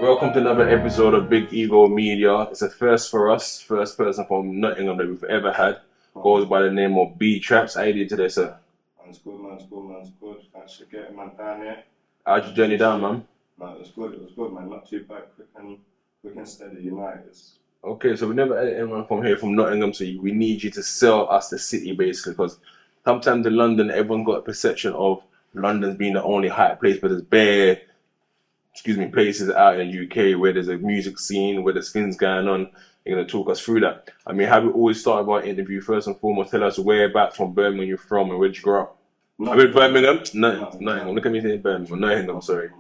Welcome to another episode of Big Ego Media. It's a first for us, first person from Nottingham that we've ever had. Goes by the name of TRAPZ. How you doing today, sir? Man's good. Thanks for getting man down here. How'd you journey down, man? Man, it was good, man. Not too bad. Quick and steady, United. Okay, so we never had anyone from here from Nottingham, so we need you to sell us the city, basically, because sometimes in London, everyone's got a perception of London's being the only hot place, but there's bare places out in the UK where there's a music scene, where there's things going on. You're going to talk us through that. I mean, how we always start our interview, first and foremost, tell us whereabouts from Birmingham you're from and where did you grow up? I mean, Birmingham? No, Nottingham. Look at me saying Birmingham. Nottingham, sorry.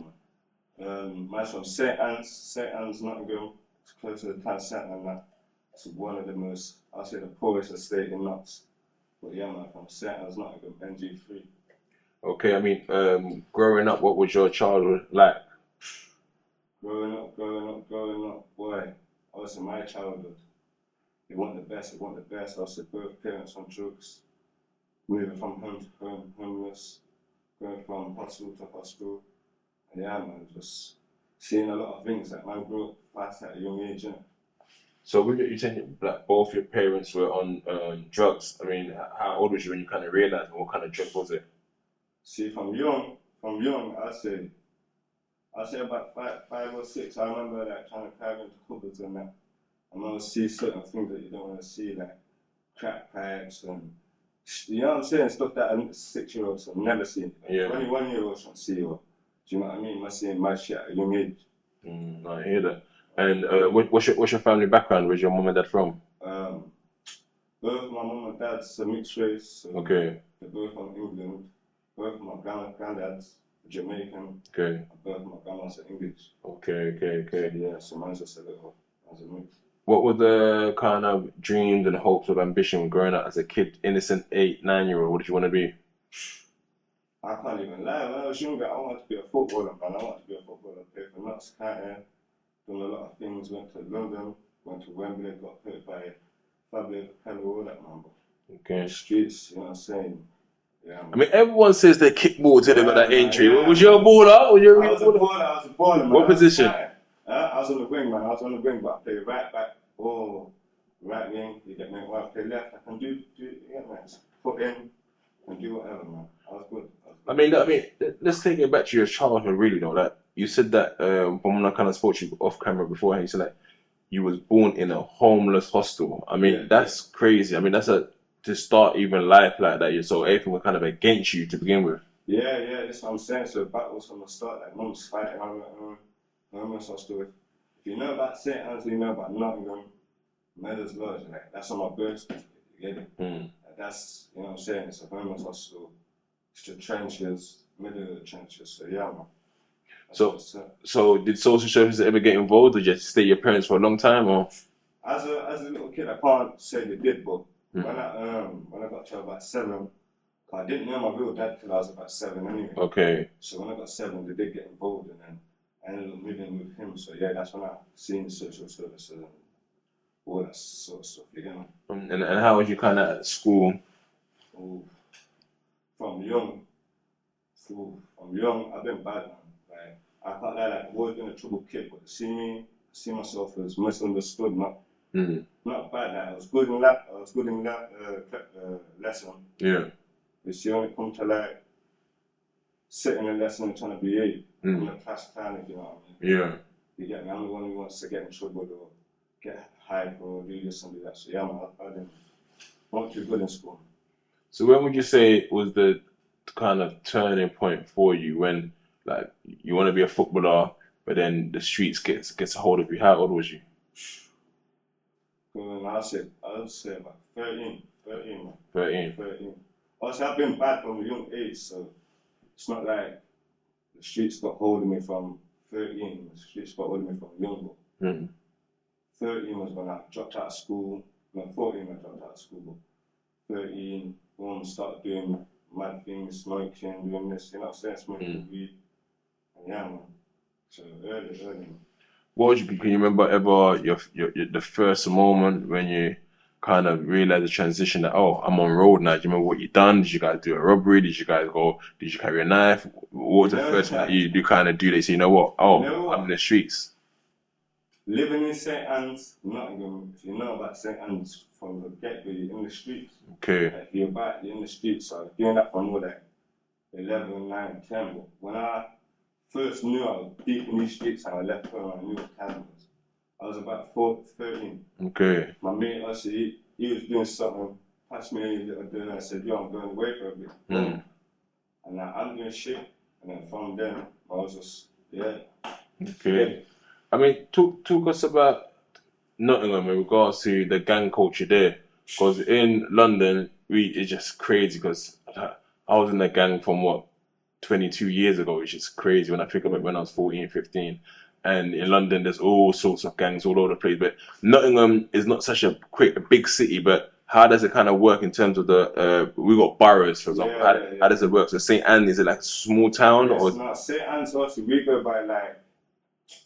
Mine's from St. Anne's, Nottingham. It's close to the town centre and that. It's one of the most, I'll say the poorest estate in Notts. But yeah, man, from St. Anne's, Nottingham, NG3. Okay, I mean, growing up, what was your childhood like? Growing up, boy, obviously my childhood, they want the best. Obviously both parents on drugs, moving from home to home, homeless, going from hospital to hospital. And yeah, man, just seeing a lot of things that man grew up fast at a young age, innit? So with you saying that both your parents were on drugs, I mean, how old was you when you kind of realised what kind of drug was it? See, from young, I'd say about five or six. I remember like trying to carve into cupboards and that. And I would see certain things that you don't want to see, like crack pipes and you know what I'm saying, stuff that a 6-year-olds have never seen. Like, Yeah. 21-year-olds shouldn't see, or do you know what I mean? I'm seeing my shit at a young age. I hear that. And what's your family background? Where's your mum and dad from? Both my mum and dad's a mixed race. So Okay. they're both from England. Both my granddad's Jamaican. Okay. Both my grandma's are English. Okay. So, yeah, so mine's just a mix. What were the kind of dreams and hopes of ambition growing up as a kid, innocent 8, 9-year-old? What did you want to be? I can't even lie. When I was younger, I wanted to be a footballer, man. I wanted to be a footballer, play for Notts County, done a lot of things, went to London, went to Wembley, got hurt by Fabio Capello, all that, man. Okay. Streets, you know what I'm saying? Yeah, man. I mean, everyone says they kick ball till they got that man, entry. yeah, Was you a baller? Was you a I real was a baller? baller, man. What position? I was on the wing, man. But I played right back, right wing, you get me? Well, I play left, I can do yeah, man. Put in and do whatever, man. I was good. I mean, let's take it back to your childhood, really, though. Like, you said that from when I kind of spoke to you off camera before, you said like you was born in a homeless hostel. I mean, that's crazy. I mean, to start even life like that, so everything was kind of against you to begin with. Yeah, that's what I'm saying. So battles from the start, like mum's fighting on her own, homeless hostel. If you know about St. Anne's, you know about Nottingham, Meadows Lodge, like that's on my birth certificate, you get it? Like, that's, you know what I'm saying, it's a homeless hostel, it's the trenches, middle of the trenches, so yeah, man. So did social services ever get involved, or just stay your parents for a long time, or? As a little kid, I can't say they did, but when I got to about 7, I didn't know my real dad till I was about 7 anyway. Okay. So when I got 7, they did get involved, and then I ended up moving with him. So yeah, that's when I seen social services and all that sort of stuff. You know. And how was you kind of at school? From young, I've been bad, man. Like I can't lie, like I've always been a trouble kid, but to see myself as misunderstood, not bad. Like I was good in lesson. Yeah. You see, when it comes to like sitting in a lesson and trying to behave, I'm the class clown, if you know what I mean. Yeah. You get me? I'm the one who wants to get in trouble or get hype or do this and do that. So yeah, man, I didn't want too good in school. So when would you say was the kind of turning point for you when like you want to be a footballer, but then the streets gets a hold of you? How old was you? I'd say about 13, man. 13. Obviously, I've been bad from a young age, so it's not like the streets got hold of me from 13. The streets got hold of me from young. 13 was when I dropped out of school. No, 14 I dropped out of school. But 13, started doing mad things, smoking, doing this, you know what I'm saying, smoking weed. And yeah, man. So early. Can you remember ever your the first moment when you kind of realized the transition that, oh, I'm on road now? Do you remember what you done? Did you guys do a robbery? Did you carry a knife? What was the first thing that you kind of do? They say, you know what? Oh, I'm in the streets. living in St. Anne's, Nottingham, if you know about St. Anne's from the get-go, you're in the streets. Okay. Like, you're in the streets, so I was doing that from like 11, 9, 10. But when I first knew I was deep in these streets and I left home, I knew what time it was. I was about 13. Okay. My mate, actually, he was doing something, passed me a little bit, and I said, yo, I'm going away for a bit. And now I'm doing shit. And then from then, I was just, yeah. Okay. I mean, talk us about Nottingham in regards to the gang culture there. Because in London, it's just crazy because I was in the gang from 22 years ago, which is crazy when I think of it when I was 14, 15. And in London, there's all sorts of gangs all over the place. But Nottingham is not such a big city, but how does it kind of work in terms of we got boroughs, for example. How does it work? So St. Anne, is it like a small town? Yes, or no, St. Anne's also, we go by like,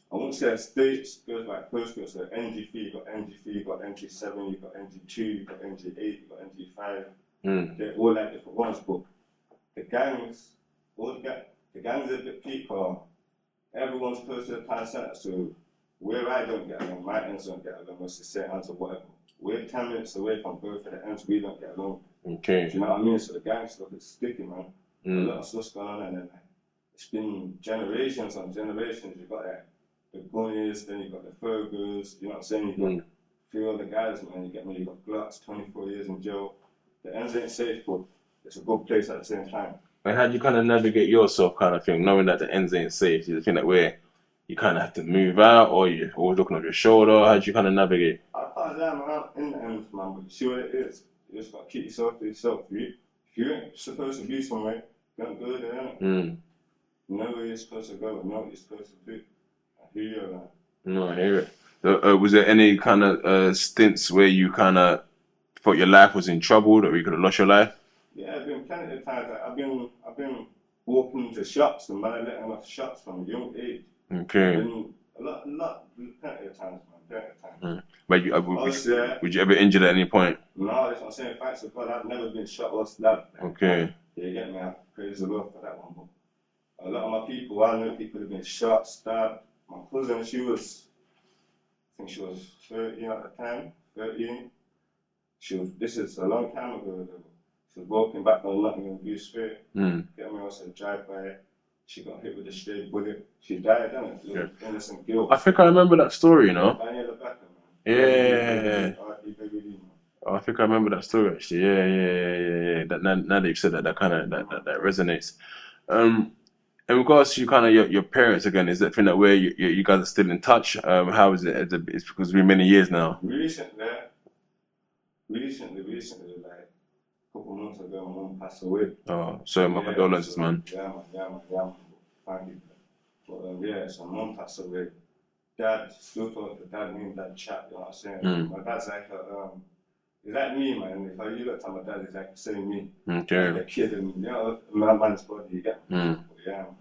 I won't say a stage, it goes by postcode. So NG3, you got NG3, you got NG7, you got NG2, you got NG8, you got NG5. They're all like different ones, but the gangs, the gangs are a bit people. Everyone's close to the town centre, so where I don't get along, my ends don't get along, it's the St. Anne's or whatever. We're 10 minutes away from both of the ends, we don't get along. Okay. Do you know what I mean? So the gang stuff is sticky, man. A lot of stuff's going on, and then it's been generations on generations. You've got the Bunnies, then you've got the Fergers, you know what I'm saying? You've got a few other guys, man. You get me? You've got Glutz, 24 years in jail. The ends ain't safe, but it's a good place at the same time. And how do you kind of navigate yourself, kind of thing, knowing that the ends ain't safe? Do you think that where you kind of have to move out, or you're always looking over your shoulder? How do you kind of navigate? I can't lie, man. I'm in the ends, man, but you see what it is. You just got to keep yourself to yourself. If you ain't supposed to be somewhere, don't go there, innit? You know where you're supposed to go, know what you're supposed to do. I hear you, man. No, I hear it. So, was there any kind of stints where you kind of thought your life was in trouble, or you could have lost your life? Yeah, I've been plenty of times. Like, I've been walking into shops and man, letting off shots from a young age. Okay. Been plenty of times, man. Plenty of times. But would you ever injured at any point? No, that's what I'm saying. Thanks to God, I've never been shot or stabbed. Okay. You get me? I praise the Lord for that one. But a lot of my people, I know people have been shot, stabbed. My cousin, I think she was 13 at the time, 13. This is a long time ago though. She was walking back from Nottingham View Street. Get me? I was a drive-by. She got hit with a stray bullet. She died, didn't it? Innocent guilt. I think I remember that story, you know? Yeah. Oh, I think I remember that story actually. Yeah. That now that you've said that, that resonates. In regards to kind of your parents again, is that thing that where you guys are still in touch? How is it? It's because it's been many years now. Recently, like a couple months ago, my mum passed away. Oh, so my condolences, man. Yeah, man. Thank you. But so my mum passed away. Dad, still thought the dad named that chap, you know what I'm saying? My dad's like he's like me, man. If you look at my dad, he's like the same me. Okay. Like a kid, and you know, my man's body, you get me? Yeah, man.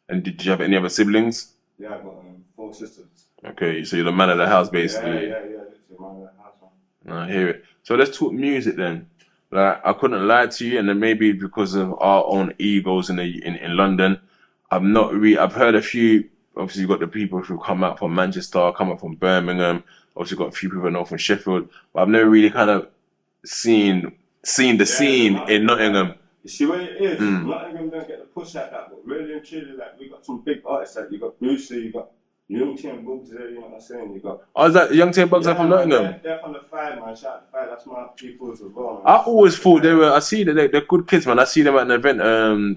And did you have any other siblings? Yeah, I got 4 sisters. Okay, so you're the man of the house, basically. Yeah, literally man of the house, man. I hear it. So let's talk music then. Like, I couldn't lie to you, and then maybe because of our own egos in London, I've heard a few. Obviously, you've got the people who come out from Manchester, come out from Birmingham. Obviously, you've got a few people I know from Sheffield, but I've never really kind of seen the scene in Nottingham. You see what it is? Nottingham don't get the push like that, but really and truly, like, we got some big artists. Like, you got Brucey, you got Young Tim Bugs there, you know what I'm saying? You got. Oh, is that Young Tim Bugs are from Nottingham? They're from the 5, man. Shout out to 5, that's my people as well, man. I always thought they were. I see that they're good kids, man. I see them at an event,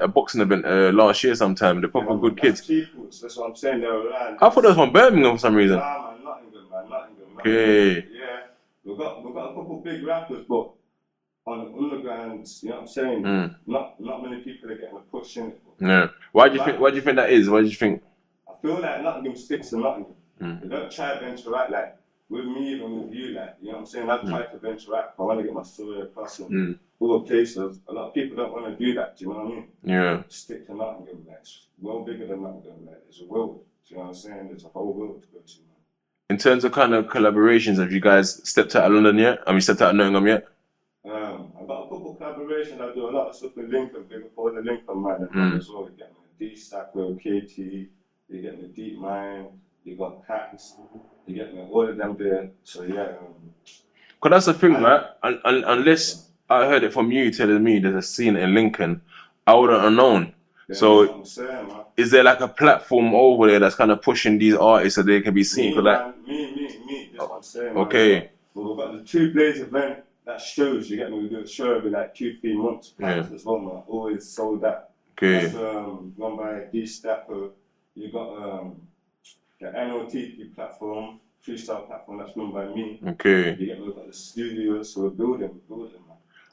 a boxing event last year sometime. They're proper good kids. That's what I'm saying. They're around. I thought they was from Birmingham for some reason. Nah, man, Nottingham. Okay. Yeah, we've got a couple big rappers, but on the underground, you know what I'm saying? Not many people are getting a push in it. No. Why do you think that is? Why do you think? I feel like Nottingham sticks to Nottingham. They don't try to venture out like with me, even with you, like, you know what I'm saying? I try to venture out. I want to get my story across and other places. A lot of people don't want to do that. Do you know what I mean? Yeah. Stick to Nottingham. Like, it's well bigger than Nottingham. Like, there's a world. Do you know what I'm saying? There's a whole world to go to, man. In terms of kind of collaborations, have you guys stepped out of London yet? Stepped out of Nottingham yet? I've got a couple collaborations. I do a lot of stuff with Lincoln, big up all the Lincoln man as well. You get me D-Stack with KT, you get me Deep Mind, you got Hacks, You get me? All of them there. So yeah. Cause that's the thing, right? Unless I heard it from you telling me there's a scene in Lincoln, I wouldn't have known. Yeah, So, that's what I'm saying, man. is there like a platform over there that's kind of pushing these artists so they can be seen? Me, Cause like, man, me. That's what I'm saying, okay. man. But we've got the 2 Blaze event that shows. You get me? We do a show every like 2-3 months. Practice as well, man. Always sold that. Okay. That's run by D Stapper. You got the NOTP platform, freestyle platform. That's run by me. Okay. You get me? We've got the studio, so we're building, man.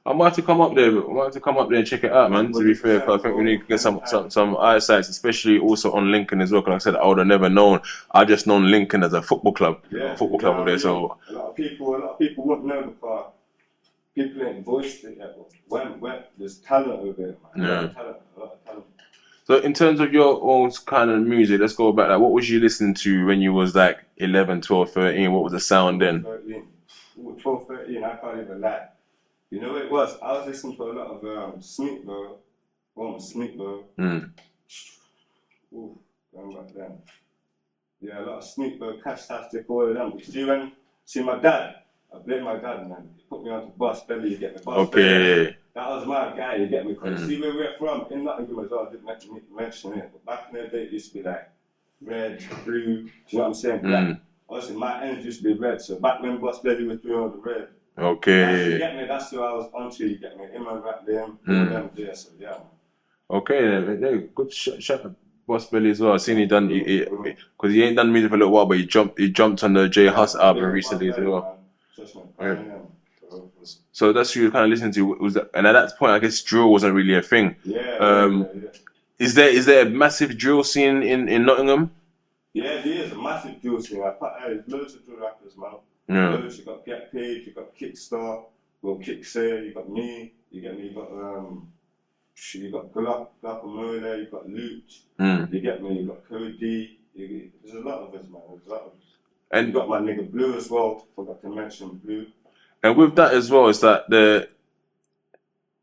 I might have to come up there. I might have to come up there and check it out, man. To be fair, 'cause I think we need to get some eyesights, especially also on Lincoln as well. Because like I said, I would have never known. I just known Lincoln as a football club, football club over there. So a lot of people wouldn't know because people ain't voiced it yet. When there's talent over there, man. A lot of talent. So in terms of your own kind of music, let's go back. Like, what was you listening to when you was like 11, 12, 13? What was the sound then? 12, 13, I can't even lie. You know what it was? I was listening to a lot of Sneak, bro. Ooh, going back then. Yeah, a lot of Sneak, bro. Cash-tastic, all of them. You see my dad? I blame my dad, man. He put me on to Boss Belly, you get me? Boss Belly. That was my guy, you get me? Because see where we're from, in Nottingham as well, I didn't mention it. But back in the day, it used to be like red, blue, do you know what I'm saying? Black. Obviously, my energy used to be red, so back when Boss Belly was doing all the red. Okay. You get me? That's who I was onto, you get me? Him and rap them, all them there, so yeah, man. Okay, then. Good shout out Boss Belly as well. I seen he done, because he ain't done music for a little while, but he jumped on the J Hus album recently as well. So that's who you kind of listening to. Was that, and at that point, I guess drill wasn't really a thing. Yeah. Is there a massive drill scene in Nottingham? Yeah, there is a massive drill scene. There's loads of drill rappers, man. Yeah. Loads. You got Get Paid, you got Kickstart, Kicksair, you got me, you get me, you got Glock and Murder, you got Loot, you get me, you got Cody, there's a lot of us, man. There's a lot of us. And you got my nigga Blue as well, forgot to mention Blue. And with that as well, is that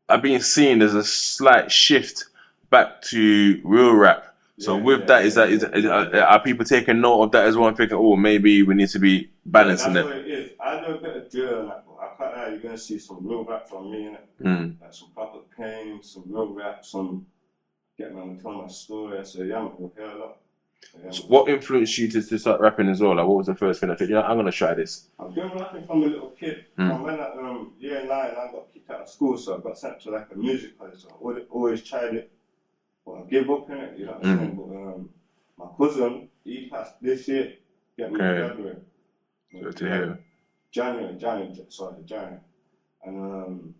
I've been seeing there's a slight shift back to real rap. So are people taking note of that as well and thinking, oh, maybe we need to be balancing that's what it is. I know a bit of drill and that, but I can't lie, you're gonna see some real rap from me, innit? Like some proper pain, some real rap, some get me on telling my story. So yeah, man, we'll hear a lot. So what influenced you to start rapping as well? Like, what was the first thing I think, I'm gonna try this? I've been rapping from a little kid. From when year 9, I got kicked out of school, so I got sent to like a music college. So I always tried it, but I gave up in it. You know what I'm saying? But my cousin, he passed this year. Get me in February. Good to hear. January. And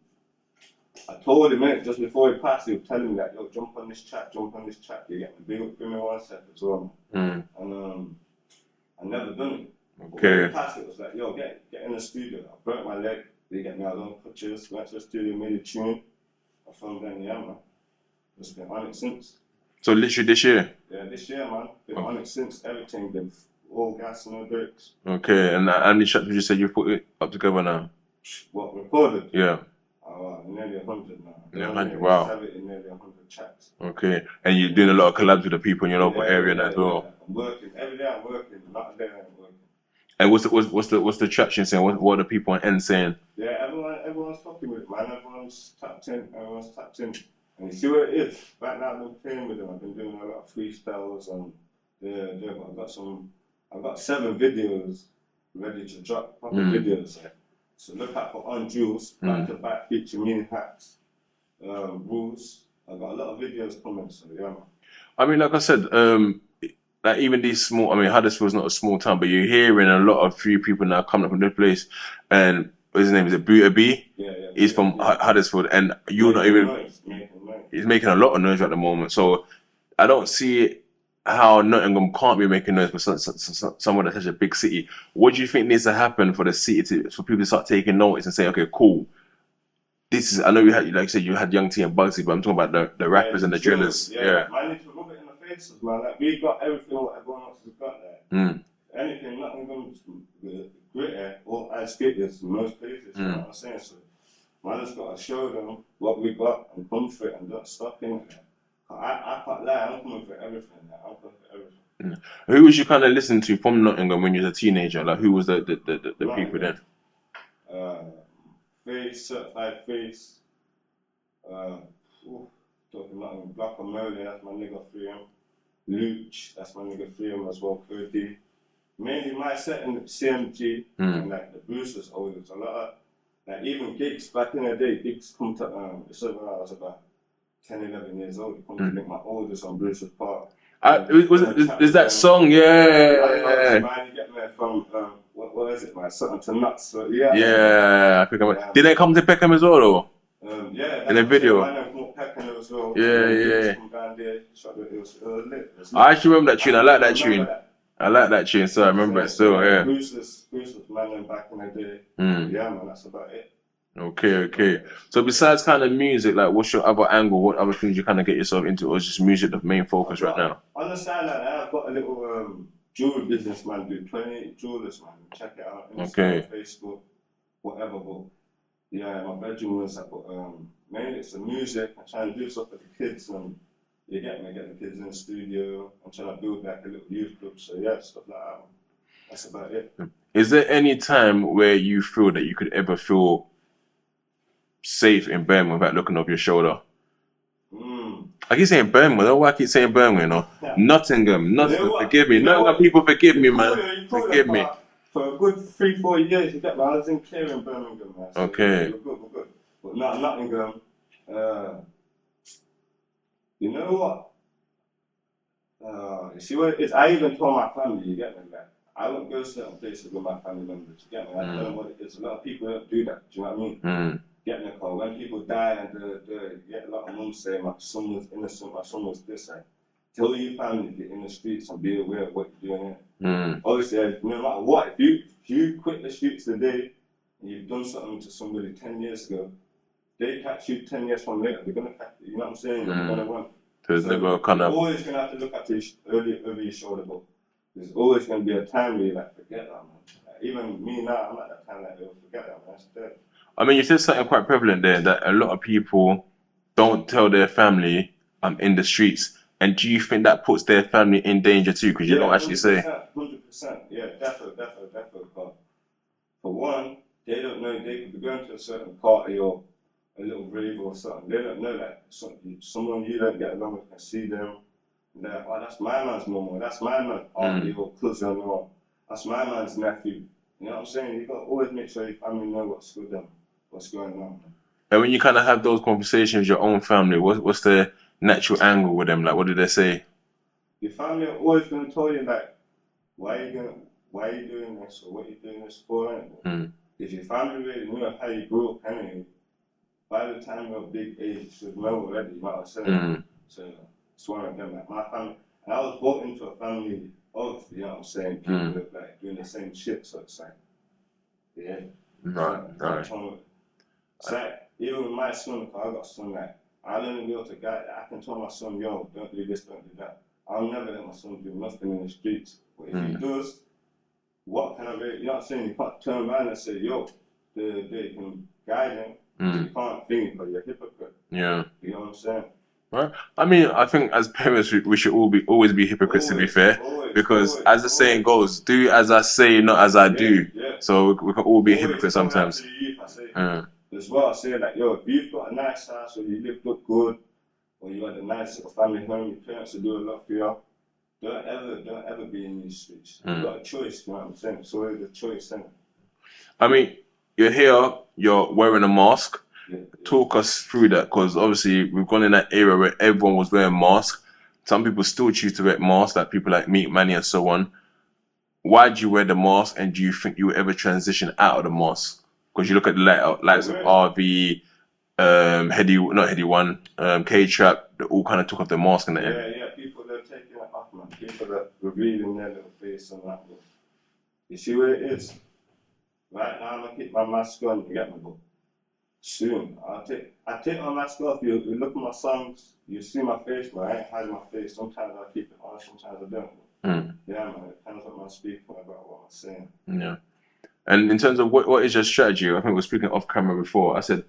I told him, mate, just before he passed, he was telling me that, yo, jump on this track, you get me, give me 1 second as well. And I never done it. Okay. When he passed, it was like, yo, get in the studio. I burnt my leg, you get me, I done pictures, went to the studio, made a tune. I from then, yeah, man. Just been on it since. So literally this year? Yeah, this year, man. Been on it since, everything, been all gas, no lyrics. Okay, and how many tracks would you say you've put it up together now? What, recorded? Yeah. Nearly 100 now. Yeah, 100, wow. Nearly 100 tracks. Okay, and you're doing a lot of collabs with the people in your local area now as well. I'm working, every day I'm working, not a day I'm working. And what's the traction saying? What are the people on end saying? Yeah, everyone's fucking with it, man. Everyone's tapped in. And you see what it is? Right now I've been playing with them. I've been doing a lot of freestyles and I've got 7 videos ready to drop, proper videos. So look out for On Jules, back to back feature me hats, rules. I've got a lot of videos coming, so yeah, man. I mean, like I said, like even these small, I mean, Huddersfield's not a small town, but you're hearing a lot of few people now coming up from this place, and his name is Buta B. Yeah. He's from Huddersfield, and you're not even. He's making a lot of noise at the moment, so I don't see how Nottingham can't be making noise for someone that's such a big city. What do you think needs to happen for the city for people to start taking notice and say, okay, cool. This is, I know you had, like I said, you had Young T and Bugsy, but I'm talking about the rappers and the drillers. Yeah. Man, need to rub it in the faces, man. Like, we got everything what everyone else has got there. Anything, Nottingham's greater or as good as most places, you know what I'm saying? So, man, just got to show them what we got and come for it and don't stop in there. I can't lie, I'm coming for everything now. I'm coming for everything. Who was you kind of listening to from Nottingham when you was a teenager? Like, who was the people then? Uh, Face, Certified Face. Uh, ooh, talking Nottingham. Black and Merlin, that's my nigga Freedom. Luch, that's my nigga Freedom as well. Cody. Mainly my set in CMG and like the Bruce's oldest. A lot of like even gigs back in the day. Gigs come to it's when I was about 10, 11 years old. They come to link my oldest on Bruce's Park. Is that song? Yeah. Man, you get me from what is it, man? Something to nuts. So, yeah. Yeah, I think did they come to Peckham as well, though? Yeah. In the video. Peckham as well. Yeah. From down there, it was lit. I actually remember that tune. I like that tune. I like that tune, so I remember it still. Yeah. Bruce's man back in the day. Yeah, man, that's about it. Okay. So besides kind of music, like what's your other angle? What other things you kind of get yourself into, or is just music the main focus right now? On the side like that, I've got a little jewelry business, man. Do 28 jewelers, man. Check it out. Instagram, Facebook, whatever. But yeah, my bedroom was like, mainly it's the music. I'm trying to do stuff for the kids, and you get me, get the kids in the studio. I'm trying to build like a little youth group. So yeah, stuff like that. Man. That's about it. Is there any time where you feel that you could ever feel safe in Birmingham without looking over your shoulder? I keep saying Birmingham. That's why I keep saying Birmingham, you know? Yeah. Nottingham. Forgive me. Nottingham people, forgive me, man. Forgive me. For a good 3-4 years, you get me. I was in clear in Birmingham, man. So okay. We're good. But Nottingham, you know what? You see what it is? I even told my family, you get me, like, I won't go to certain places with my family members, you get me? I don't know what it is. A lot of people don't do that, do you know what I mean? Get in the car. When people die and you get a lot of mums saying my son was innocent, my son was this, like, tell your family to get in the streets and be aware of what you're doing. Obviously, no matter what, if you quit the streets today and you've done something to somebody 10 years ago, they catch you 10 years from later, they're gonna catch you, you know what I'm saying? You're gonna run. So you're always gonna have to look at over your shoulder, but there's always gonna be a time where you like forget that, man. Like, even me now, I'm at that time like, forget that, man. That's dead. I mean, you said something quite prevalent there, that a lot of people don't tell their family I'm in the streets. And do you think that puts their family in danger too? Because you don't actually say. 100%. Yeah, definitely. For one, they don't know they could be going to a certain party or a little rave or something. They don't know that someone you don't get along with can see them. And they're like, oh, that's my man's mum, or that's my man's auntie or cousin, or that's my man's nephew. You know what I'm saying? You got to always make sure your family know what's with them. What's going on? And when you kind of have those conversations with your own family, what's the natural angle with them? Like, what do they say? Your family are always going to tell you, like, why are you doing this, or what are you doing this for? If your family really knew how you grew up, anyway, by the time you're a big age, you should know already. You know what I'm saying? So it's one of them. Like my family, and I was brought into a family of, you know what I'm saying, people that like doing the same shit. So it's like, yeah, right. It's like, even with my son, because I got a son, like, I don't be able to guide. I can tell my son, yo, don't do this, don't do that. I'll never let my son do nothing in the streets. But if he does, what kind of, you know what I'm saying? You can't turn around and say, yo, they can guide him. You can't think because you're a hypocrite. Yeah. You know what I'm saying? Right. I mean, I think as parents, we should always be hypocrites, to be fair. Because as the saying goes, do as I say, not as I do. Yeah. So we can all be hypocrites sometimes. As well, I say that, yo, if you've got a nice house or you look good, or you got a nice little family home, your parents will do a lot for you, don't ever be in these streets. You've got a choice, you know what I'm saying? So it's a choice, isn't it? I mean, you're here, you're wearing a mask. Talk us through that, because obviously we've gone in that era where everyone was wearing masks. Some people still choose to wear masks, like people like Meat Manny and so on. Why do you wear the mask, and do you think you will ever transition out of the mask? Because you look at the likes of RV, Heady One, K-Trap, they all kind of took off their mask and Yeah, people are taking it off, man. People are revealing their little face and that. You see where it is? Right now, I'm going to keep my mask on, you get me, but soon, I take my mask off, you look at my songs, you see my face, but I ain't hiding my face. Sometimes I keep it on, sometimes I don't. Yeah, man, it depends on my speaking about what I'm saying. Yeah. And in terms of what is your strategy, I think we were speaking off camera before, I said,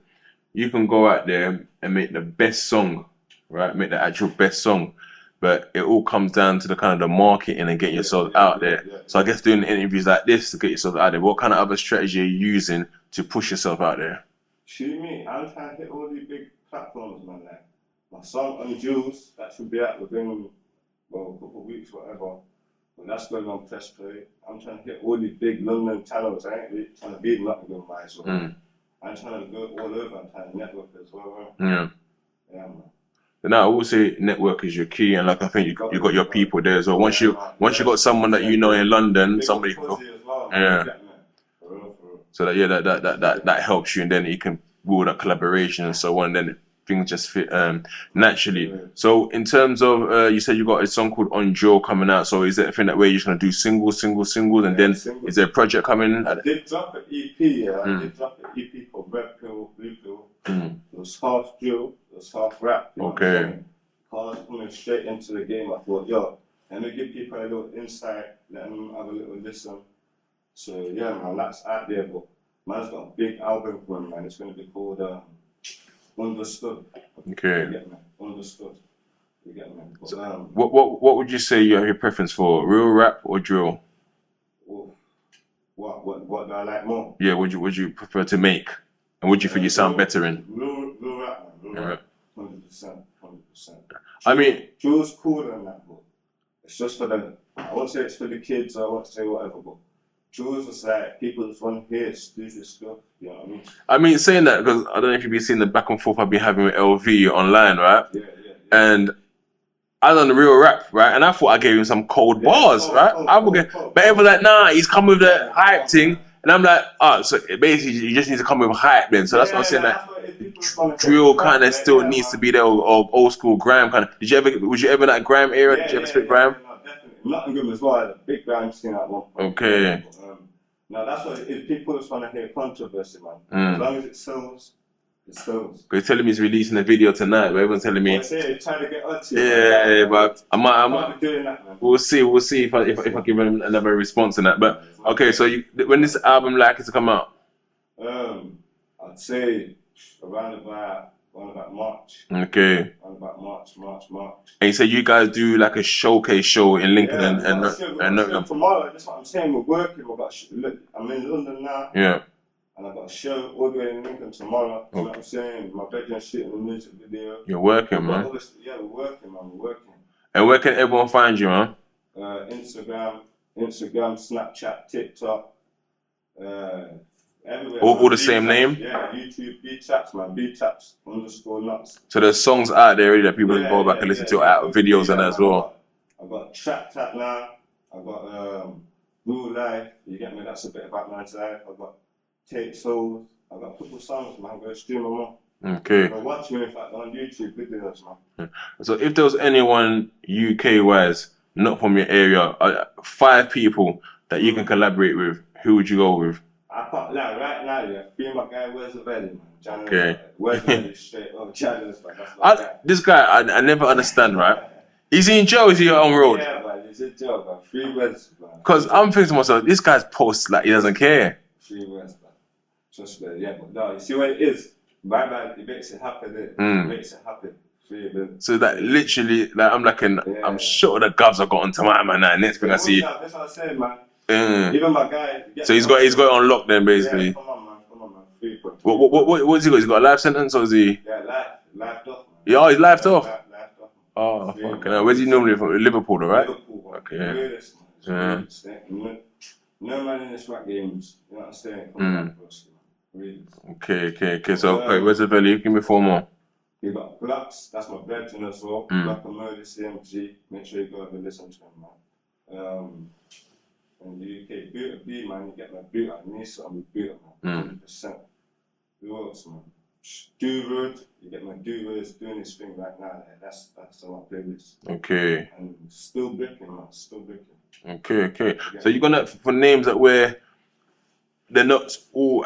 you can go out there and make the best song, right? Make the actual best song. But it all comes down to the kind of the marketing and getting yourself out there. So I guess doing interviews like this to get yourself out there. What kind of other strategy are you using to push yourself out there? Shoot me, I'm trying to hit all these big platforms, man. Like my song on Jules, that should be out within a couple of weeks, whatever. But that's going on press play. I'm trying to hit all these big London channels. I ain't really trying to be in Nottingham, so I'm trying to go all over. I'm trying to network as well. Yeah. Yeah, man. But now I will say network is your key, and like I think you got your people there as well. Once you got someone that you know in London, somebody can go. Yeah. So that helps you, and then you can build that collaboration and so on. Then things just fit naturally. So in terms of you said you got a song called On Joe coming out. So is it a thing that where you're just gonna do singles, and then is there a project coming? I did drop an EP. Yeah, I did drop an EP called Red Pill, Blue Pill. It was half drill, it was half rap. Okay. Cause coming straight into the game, I thought, yo, let me give people a little insight, let them have a little listen. So yeah, man, that's out there. But man's got a big album for him, man. It's gonna be called Understood. Okay. You get me? Understood. You get me? But, so what would you say you have your preference for? Real rap or drill? What do I like more? Yeah, would you prefer to make? And would you think you sound better in? Real rap, man. Real rap. 100%. I mean, drill's cooler than that, but it's just for the. I won't say it's for the kids. I won't say whatever, but drill's just like people just want to hear stupid stuff. You know what I mean? I mean, saying that because I don't know if you've been seeing the back and forth I've been having with LV online, right? Yeah. And I done the real rap, right? And I thought I gave him some cold bars, right? But everyone's like, nah, he's come with the hype thing. And I'm like, so basically you just need to come with hype then. So that's what I'm saying, that drill kind of still needs to be there, or old school grime kind of. Was you ever in that grime era? Did you ever spit grime? No, definitely. Nottingham as well, a big grime scene at one point. Okay. Now that's what it is. People just want to hear controversy, man. As long as it sells, it sells. Because you're telling me he's releasing a video tonight, but everyone's telling me. Trying to get on to you. Yeah, but I might. Doing that, man. We'll see if I give him another response on that. But okay, so when this album likely to come out? I'd say around about March. Okay. Around about March. And you said you guys do like a showcase show in Lincoln and Nottingham. Tomorrow, that's what I'm saying. We're working. I'm in London now. Yeah. And I got a show all the way in Lincoln tomorrow. You know what I'm saying? My bedroom shooting a music video. You're working, man. Yeah, we're working, man. We're working. And where can everyone find you, man? Instagram, Snapchat, TikTok, everywhere. All the same name? Yeah, YouTube, B-Traps, man. B-Traps_nuts. So there's songs out there already that people can go back and listen to, videos and that as well. I've got TRAPZ now. I've got Real Life. You get me? That's a bit about my life. I've got Take Souls. I've got a couple songs, man. I'm going to stream them all. Okay. Watch me, in fact, on YouTube videos, man. So if there was anyone UK-wise, not from your area, 5 people that you can collaborate with, who would you go with? I can't lie, right now, yeah. Be my guy, Where's the Belly, man. Okay. Where's the Belly straight up, Channels, man. That's my guy. This guy, I never understand, right? Is he in jail or is he on road? Yeah, man, he's in jail, man. 3 words, man. Because I'm thinking to myself, this guy's posts like he doesn't care. 3 words, man. Trust me, yeah, but no, you see what it is? My man, it makes it happen, It makes it happen. So that literally, like, I'm sure the gubs have got onto my man now. Next thing I see. That's what I said, man. Even my guy. So he's got it on lock then, basically. Yeah, come on, man. What's he got? He's got a life sentence or is he? Yeah, lifed off, man. Yeah, he's lifed off. Lifed off. Oh, fucking hell. Where's he normally from? Liverpool, right? Liverpool. Okay. Yeah. No man in this rap games. You know what I'm saying? Come on, really. Okay. So, where's the belly? Give me 4 more. You got Blacks, that's my brethren as well. Black and Murder, CMG. Make sure you go and listen to him, man. In the UK, Buta B, man, you get my Buta. I need something with Buta, man. 100%. Who else, man? Do-Road, you get my Do-Road doing his thing right now. That's on my playlist. Okay. And still bricking, man. Still bricking. Okay. Yeah. So you're gonna, for names that where they're not all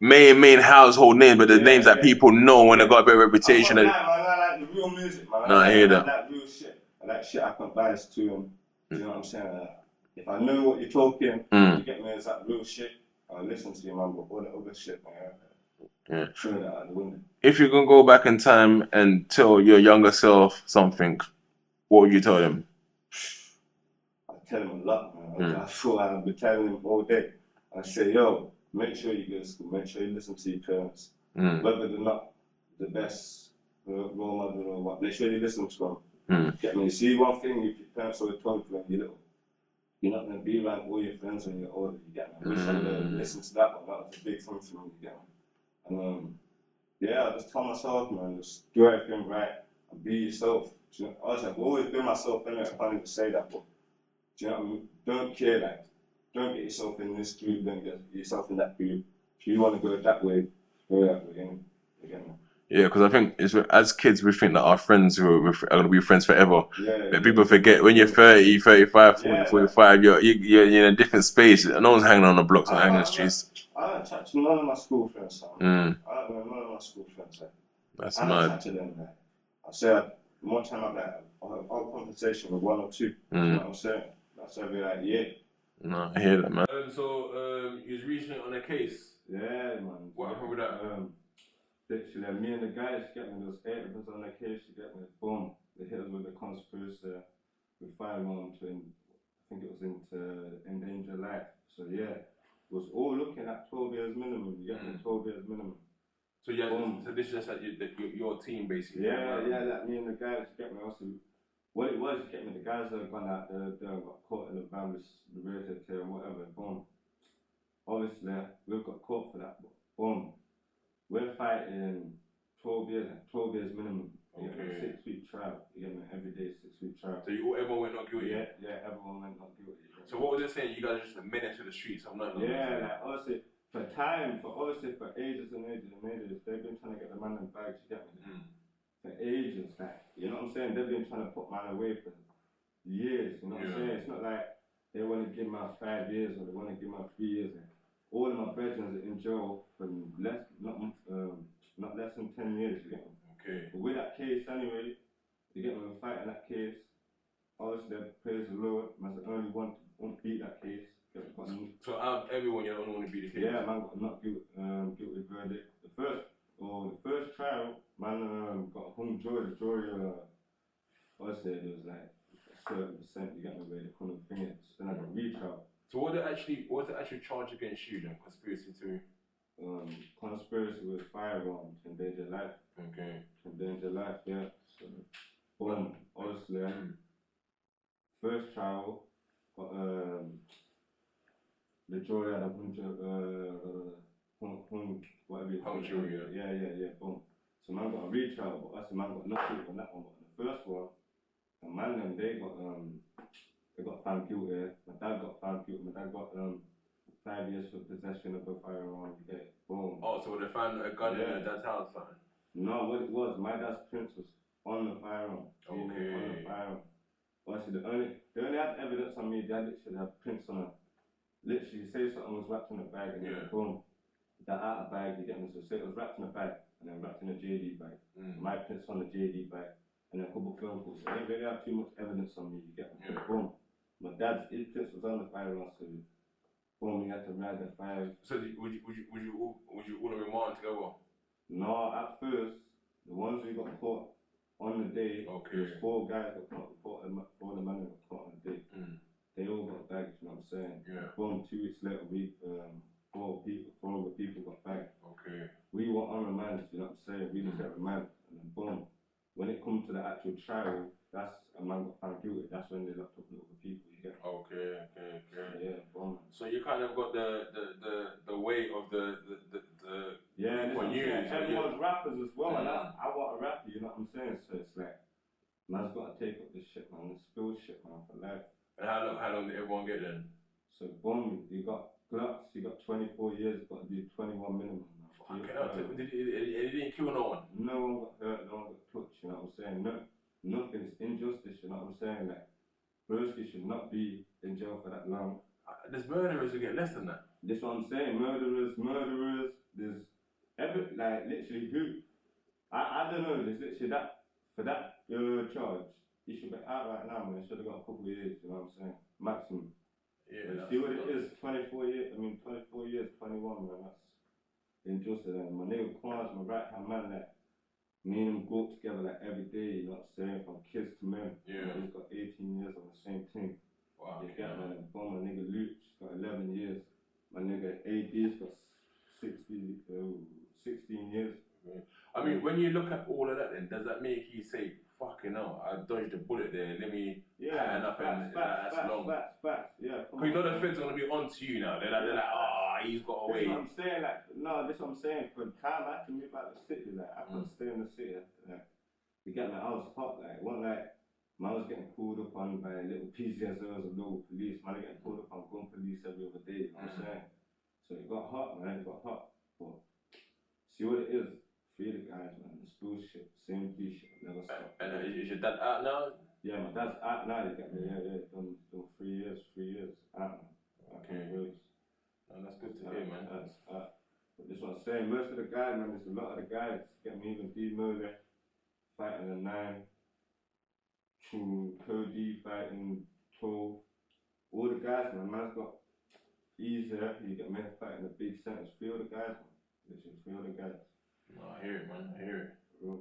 main household names, but the names that people know when they got a bit of reputation. I like the real music, man. I hear that. I like real shit. I like shit I can bias to, and you know what I'm saying? If I know what you're talking, you get me as that real shit, I'll listen to you, man, but all the other shit, man, throw that out the window. If you can go back in time and tell your younger self something, What would you tell them? I tell him a lot, man. I thought I'd be telling him all day. I say, yo, make sure you go to school, make sure you listen to your parents. Whether they're not the best role model or what, make sure you listen to them. Get me? See, one thing, if your parents always told you when you're little, you're not going to be around all your friends when you're older, you get me? I wish I listen to that one, that was a big thing for me, you get me? And yeah, I just tell myself, man, just do everything right and be yourself. You know, honestly, I've always been myself anyway, I can't even say that, but do you know what I mean? Don't care, like, don't get yourself in this group, don't get yourself in that group. If you want to go that way, go that way, you get me? Yeah, because I think as kids, we think that our friends are going to be friends forever. But people forget when you're 30, 35, 40, 45, you're in a different space. No one's hanging on the blocks or hanging on the streets. I don't chat to none of my school friends, son. I don't know none of my school friends. That's I mad. don't chat to them, man. I said, one time I've had a conversation with one or two. You know what I'm saying? That's every year. No, I hear that, man. So, you was recently on a case? Yeah, man. What happened with that? Literally, me and the guys, get me, there was 8 of us on the case, you get me, boom. They hit us with the conspiracy with firearms to, I think it was into endanger life. So yeah, it was all looking at 12 years minimum, you get me, 12 years minimum. So yeah, so this is just like your team basically? Yeah, like me and the guys, you get me, also, what it was, you get me, the guys that have gone out there and got caught in the van with the rated tail, whatever, boom. Obviously, we've got caught for that, but boom. We're fighting 12 years minimum. You get me, 6-week trial. You get me, every day 6-week trial. So everyone went not guilty? Yeah, everyone went not guilty. So what was it saying? You guys are just a menace to the streets? Yeah, like honestly, for ages and ages and ages, they've been trying to get the man in bags, you get me? For ages, like, you know what I'm saying? They've been trying to put man away for years, you know what I'm saying? It's not like they want to give man 5 years or they want to give man 3 years. Like, all of my brethren are in jail for not less than 10 years, you get me? Okay. But with that case anyway, you get me, we're fighting that case. Obviously, the praise the Lord, man's the only one to beat that case. So out of everyone, you're the only one to beat the case? Yeah, man got not guilty verdict. The first trial, man got hung jury. The jury, obviously, there was like a certain percent, you get me, where they couldn't think it. So then I got retrial. So what's the actual charge against you then? Conspiracy to? Conspiracy with firearm to endanger life. Okay. To endanger life, yeah. So, boom, honestly, first trial, got the jury had 100, whatever you call it. Yeah, boom. So man got a retrial, but us man got not guilty on that one. But the first one, the man them, they got found guilty. My dad got found guilty. My dad got 5 years for possession of a firearm. You get it? Boom. Oh, so they found a gun in your dad's house, son? No, what it was, my dad's prints was on the firearm. Okay. On the firearm. Obviously, they only had evidence on me. They literally had prints on it. Literally, say something was wrapped in a bag and then boom, that out of bag, you get me? So say it was wrapped in a bag and then wrapped in a JD bag. My prints on the JD bag and then a couple of phone calls. So they didn't really have too much evidence on me. You get me? Boom. My dad's prints was on the firearm, so boom, you had to ride the fire. So would you all remand together? No, at first, the ones who got caught on the day, there's 4 guys that got caught, 4 the men got caught on the day. They all got bagged, you know what I'm saying? Yeah. Boom, 2 weeks later, 4 other people got bagged. Okay. We were on remand, you know what I'm saying? We didn't get remand. And then boom, when it comes to the actual trial, that's a man got found guilty. That's when they locked up the other people, you get? Okay. Yeah, boom. So you kind of got the weight of the yeah, that's what I'm saying. Everyone's rappers as well, and I want a rapper, you know what I'm saying? So it's like, man's got to take up this shit, man. This spill shit, man, for life. And how long did everyone get then? So boom, you got Glocks, you got 24 years, you got to do 21 minimum. It didn't kill no one? No one got hurt, no one got touched, you know what I'm saying? Nothing, it's injustice, you know what I'm saying? Like, Broski should not be in jail for that long. There's murderers who get less than that. That's what I'm saying, murderers, there's literally who, I don't know, there's literally that, for that charge, he should be out right now, man. He should have got a couple of years, you know what I'm saying? Maximum. Yeah. See what it is, 24 years, 21, man, that's injustice. And my nigga Kwan's my right hand man, like, me and him go together like every day, you know what I'm saying? From kids to men. Yeah. You know, he's got 18 years on the same thing. Wow. You get me? Boom, my nigga Luke's got 11 years. My nigga AD's got 16 years. I mean, when you look at all of that, then does that make you say, "Fucking hell, I dodged a bullet there. Let me pattern up and that's long." Facts. Yeah. Because you know the feds are gonna be on to you now. They're like, he's got away. That's what I'm saying. Like, no, that's what I'm saying. For the time I had to move out of the city, like, I couldn't stay in the city. Like, you get me? I was hot. Like, one night, man was getting called up on by little PCSOs and local police. Man, getting called up on gun police every other day. You know what I'm saying? So it got hot, man. It got hot. But see what it is. Free the guys, man. It's bullshit. Same bullshit. Never stop. And is your dad out now? Yeah, my dad's out now. You get me? Yeah. Done 3 years. Out now. Okay. No, that's good to hear, man. But this is what I'm saying. Most of the guys, man, there's a lot of the guys. Get me? Even D-Murder fighting a 9. Cody fighting 12. All the guys, man. Man's got easier. You get me? Fighting the big centers. 3 of the guys, man. Literally 3 of the guys. No, I hear it, man. I hear it. Real